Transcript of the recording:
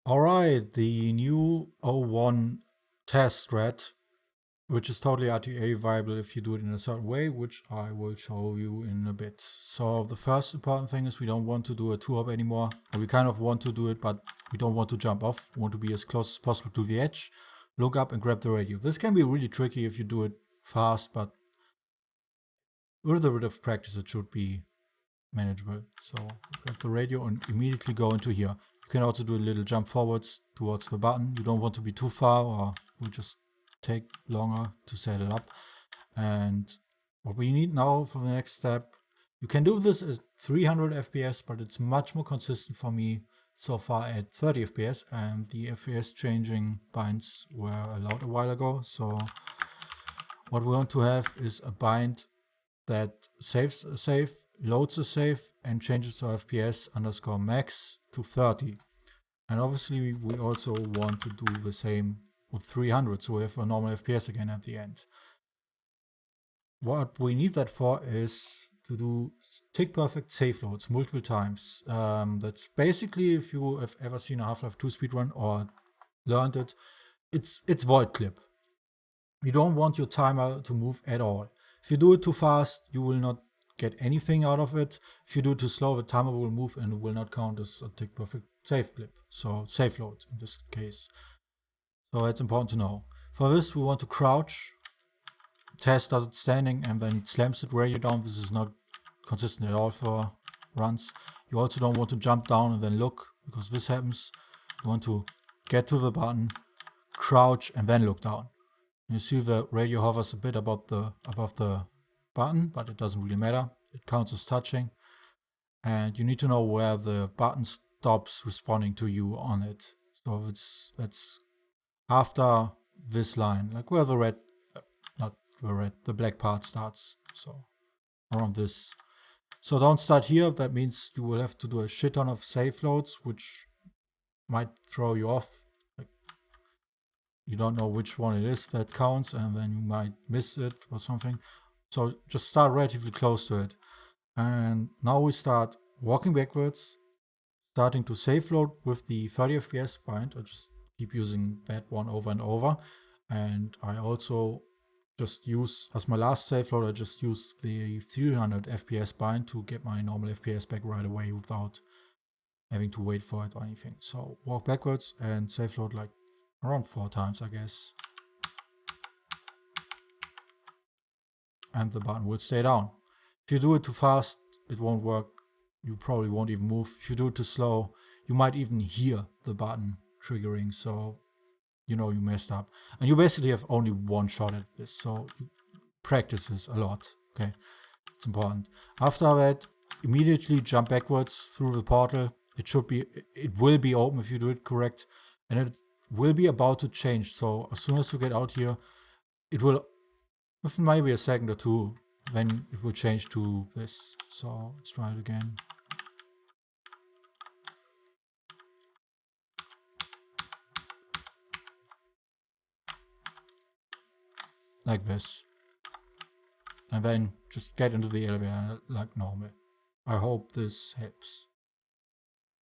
Alright, the new 01 test strat, which is totally RTA viable if you do it in a certain way, which I will show you in a bit. So the first important thing is we don't want to do a 2-hop anymore. We kind of want to do it, but we don't want to jump off. We want to be as close as possible to the edge, look up and grab the radio. This can be really tricky if you do it fast, but with a bit of practice it should be manageable. So grab the radio and immediately go into here. You can also do a little jump forwards towards the button. You don't want to be too far or will just take longer to set it up. And what we need now for the next step, you can do this at 300 FPS, but it's much more consistent for me so far at 30 FPS, and the FPS changing binds were allowed a while ago. So what we want to have is a bind that saves a save, loads a save, and changes to FPS_max to 30. And obviously we also want to do the same with 300, so we have a normal FPS again at the end. What we need that for is to do tick perfect save loads multiple times. That's basically, if you have ever seen a Half-Life 2 speedrun or learned it, it's void clip. You don't want your timer to move at all. If you do it too fast, you will not get anything out of it. If you do it too slow, the timer will move and it will not count as a tick perfect save clip. So save load in this case. So it's important to know. For this, we want to crouch, test does it standing, and then it slams it radio down. This is not consistent at all for runs. You also don't want to jump down and then look, because this happens. You want to get to the button, crouch, and then look down. You see the radio hovers a bit above the button, but it doesn't really matter. It counts as touching. And you need to know where the button stops responding to you on it. So it's after this line, like where the the black part starts. So around this. So don't start here. That means you will have to do a shit ton of save loads, which might throw you off. You don't know which one it is that counts, and then you might miss it or something. So just start relatively close to it. And now we start walking backwards, starting to save load with the 30 FPS bind. I just keep using that one over and over. And I also just use, as my last save load, I just use the 300 FPS bind to get my normal FPS back right away without having to wait for it or anything. So walk backwards and save load like around 4 times, I guess. And the button will stay down. If you do it too fast, it won't work. You probably won't even move. If you do it too slow, you might even hear the button triggering, so you know you messed up. And you basically have only one shot at this, so you practice this a lot. Okay, it's important. After that, immediately jump backwards through the portal. It will be open if you do it correct, and it will be about to change. So as soon as you get out here, it will, within maybe a second or two, then it will change to this. So let's try it again. Like this. And then just get into the elevator like normal. I hope this helps.